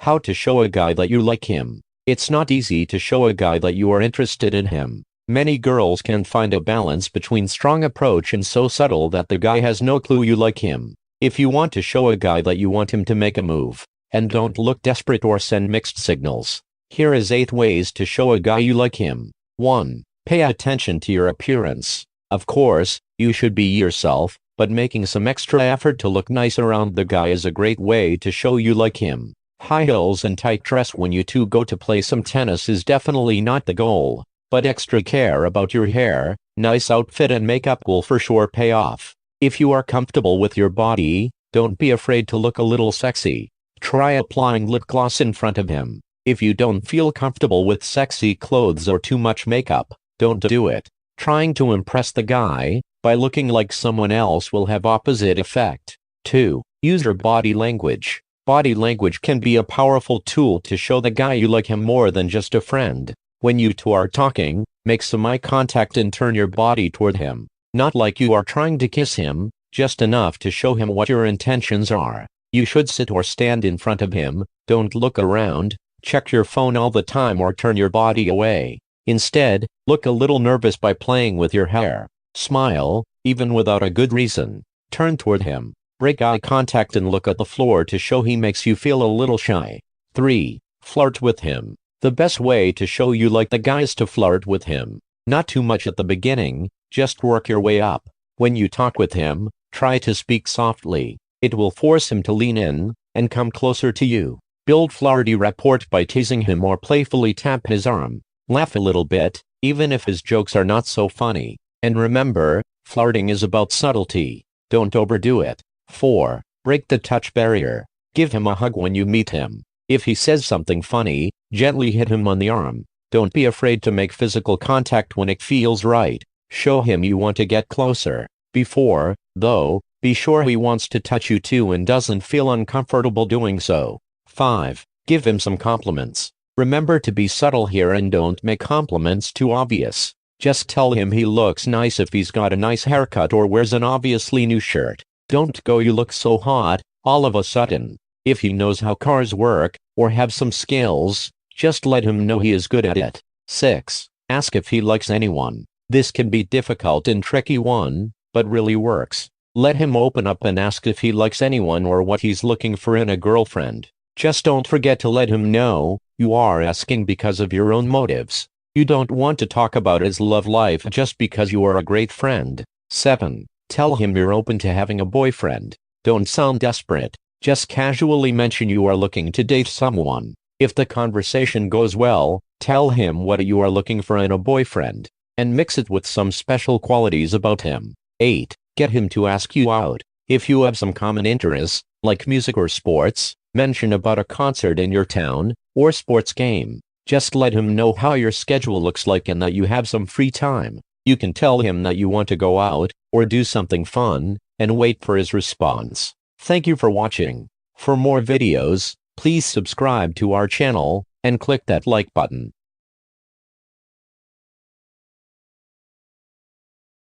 How to show a guy that you like him. It's not easy to show a guy that you are interested in him. Many girls can find a balance between strong approach and so subtle that the guy has no clue you like him. If you want to show a guy that you want him to make a move, and don't look desperate or send mixed signals, here is 8 ways to show a guy you like him. 1. Pay attention to your appearance. Of course, you should be yourself, but making some extra effort to look nice around the guy is a great way to show you like him. High heels and tight dress when you two go to play some tennis is definitely not the goal, but extra care about your hair, nice outfit and makeup will for sure pay off. If you are comfortable with your body, don't be afraid to look a little sexy. Try applying lip gloss in front of him. If you don't feel comfortable with sexy clothes or too much makeup, don't do it. Trying to impress the guy by looking like someone else will have opposite effect. 2. Use your body language. Body language can be a powerful tool to show the guy you like him more than just a friend. When you two are talking, make some eye contact and turn your body toward him. Not like you are trying to kiss him, just enough to show him what your intentions are. You should sit or stand in front of him, don't look around, check your phone all the time or turn your body away. Instead, look a little nervous by playing with your hair. Smile, even without a good reason. Turn toward him. Break eye contact and look at the floor to show he makes you feel a little shy. 3. Flirt with him. The best way to show you like the guy is to flirt with him. Not too much at the beginning, just work your way up. When you talk with him, try to speak softly. It will force him to lean in and come closer to you. Build flirty rapport by teasing him or playfully tap his arm. Laugh a little bit, even if his jokes are not so funny. And remember, flirting is about subtlety. Don't overdo it. 4. Break the touch barrier. Give him a hug when you meet him. If he says something funny, gently hit him on the arm. Don't be afraid to make physical contact when it feels right. Show him you want to get closer. Before, though, be sure he wants to touch you too and doesn't feel uncomfortable doing so. 5. Give him some compliments. Remember to be subtle here and don't make compliments too obvious. Just tell him he looks nice if he's got a nice haircut or wears an obviously new shirt. Don't go "you look so hot" all of a sudden. If he knows how cars work, or have some skills, just let him know he is good at it. 6. Ask if he likes anyone. This can be difficult and tricky one, but really works. Let him open up and ask if he likes anyone or what he's looking for in a girlfriend. Just don't forget to let him know you are asking because of your own motives. You don't want to talk about his love life just because you are a great friend. 7. Tell him you're open to having a boyfriend. Don't sound desperate. Just casually mention you are looking to date someone. If the conversation goes well, tell him what you are looking for in a boyfriend, and mix it with some special qualities about him. 8. Get him to ask you out. If you have some common interests, like music or sports, mention about a concert in your town, or sports game. Just let him know how your schedule looks like and that you have some free time. You can tell him that you want to go out, or do something fun, and wait for his response. Thank you for watching. For more videos, please subscribe to our channel, and click that like button.